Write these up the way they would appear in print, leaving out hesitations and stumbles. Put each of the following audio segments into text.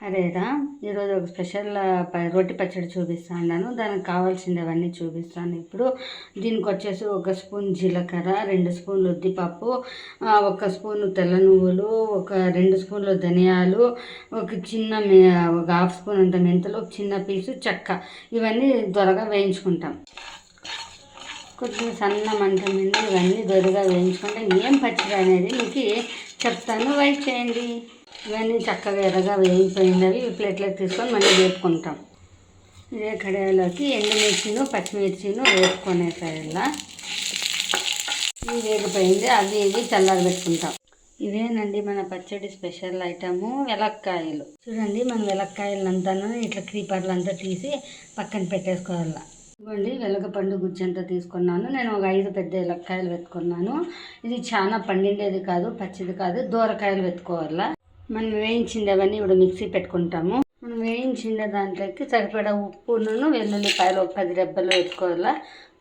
అదేదా ఈరోజు ఒక స్పెషల్ రోటి పచ్చడి చూపిస్తాను. దానికి కావాల్సినవన్నీ చూపిస్తాను. ఇప్పుడు దీనికి వచ్చేసి 1 స్పూన్ జీలకర్ర, 2 స్పూన్లు ఉద్దిపప్పు, 1 స్పూను తెల్ల నువ్వులు, ఒక 2 స్పూన్లు ధనియాలు, ఒక 1/2 స్పూన్ అంత మెంతులు, ఒక చిన్న పీసు చెక్క. ఇవన్నీ త్వరగా వేయించుకుంటాం. కొద్దిగా సన్న మంట మీద ఇవన్నీ దొరగా వేయించుకుంటే ఏం పచ్చడి అనేది మీకు చెప్తాను. వెయిట్ చేయండి. ఇవన్నీ చక్కగా ఎర్రగా వేగిపోయినవి ప్లేట్లోకి తీసుకొని మళ్ళీ వేపుకుంటాం. ఇదే కడాయిలోకి ఎండుమిర్చిను పచ్చిమిర్చిను వేసుకునేసరిలా ఇవి వేగిపోయింది. ఇవి చల్లారి పెట్టుకుంటాం. ఇవేనండి మన పచ్చడి స్పెషల్ ఐటము వెలక్కాయలు. చూడండి, మన వెలక్కాయలంతా ఇట్లా క్రీపర్లంతా తీసి పక్కన పెట్టేసుకోవాలి. ఇవ్వండి, వెలగపండు గుజ్జంతా తీసుకున్నాను. నేను ఒక 5 పెద్ద వెలక్కాయలు పెట్టుకున్నాను. ఇది చాలా పండిండేది కాదు, పచ్చిది కాదు, దూరకాయలు పెట్టుకోవాలా. మనం వేయించింది అవన్నీ ఇప్పుడు మిక్సీ పెట్టుకుంటాము. మనం వేయించిన దాంట్లోకి సరిపడా ఉప్పును వెల్లుల్లిపాయలు ఒక 10 రెబ్బలు వేసుకోవాలా.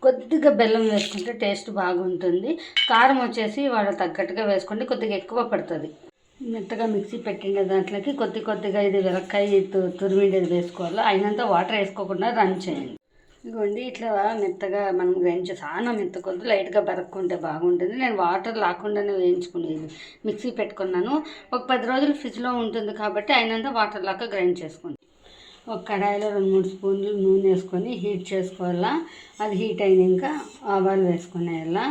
కొద్దిగా బెల్లం వేసుకుంటే టేస్ట్ బాగుంటుంది. కారం వచ్చేసి వాళ్ళ తగ్గట్టుగా వేసుకోండి, కొద్దిగా ఎక్కువ పడుతుంది. మెత్తగా మిక్సీ పెట్టిన దాంట్లోకి కొద్దిగా ఇది వెలక్కాయ తురిమిండేది వేసుకోవాలా. అయినంత వాటర్ వేసుకోకుండా రన్ చేయండి. ఇదిగోండి, ఇట్లా మెత్తగా మనం చాలా మెత్తకొద్దు, లైట్గా బరక్కుంటే బాగుంటుంది. నేను వాటర్ లేకుండానే వేయించుకునేది మిక్సీ పెట్టుకున్నాను. ఒక 10 రోజులు ఫ్రిడ్జ్లో ఉంటుంది కాబట్టి అయినంత వాటర్ లాగా గ్రైండ్ చేసుకోండి. ఒక కడాయిలో 2-3 స్పూన్లు నూనె వేసుకొని హీట్ చేసుకోవాలా. అది హీట్ అయినాక ఆవాలు వేసుకునేయాలా.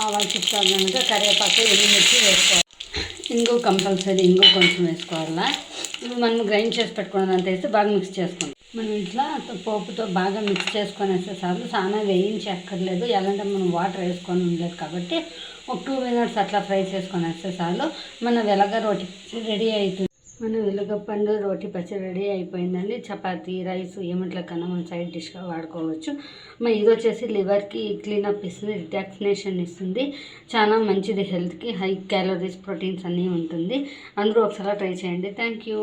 ఆవాలు చిక్కుతాక కరివేపాకు, ఎండుమిర్చి వేసుకోవాలి. ఇంగు కంపల్సరీ, ఇంగు కొంచెం వేసుకోవాలా. ఇప్పుడు మనం గ్రైండ్ చేసి పెట్టుకున్నదంతా వేసి బాగా మిక్స్ చేసుకోండి. మనం ఇట్లా పోపుతో బాగా మిక్స్ చేసుకునేస్తే చాలు. చాలా వేయించి అక్కర్లేదు, ఎలాంటి మనం వాటర్ వేసుకొని ఉండలేదు కాబట్టి ఒక 2 మినిట్స్ అట్లా ఫ్రై చేసుకునేస్తే చాలు. మన వెలగ రోటి రెడీ అవుతుంది. మన వెలగపండు రోటి పచ్చడి రెడీ అయిపోయిందండి. చపాతీ, రైస్ ఏమిట్లా కన్నా మనం సైడ్ డిష్గా వాడుకోవచ్చు. ఇది వచ్చేసి లివర్కి క్లీనప్ ఇస్తుంది, రిటాక్సినేషన్ ఇస్తుంది. చాలా మంచిది హెల్త్కి. హై క్యాలరీస్, ప్రోటీన్స్ అన్నీ ఉంటుంది. అందరూ ఒకసారి ట్రై చేయండి. Thank you.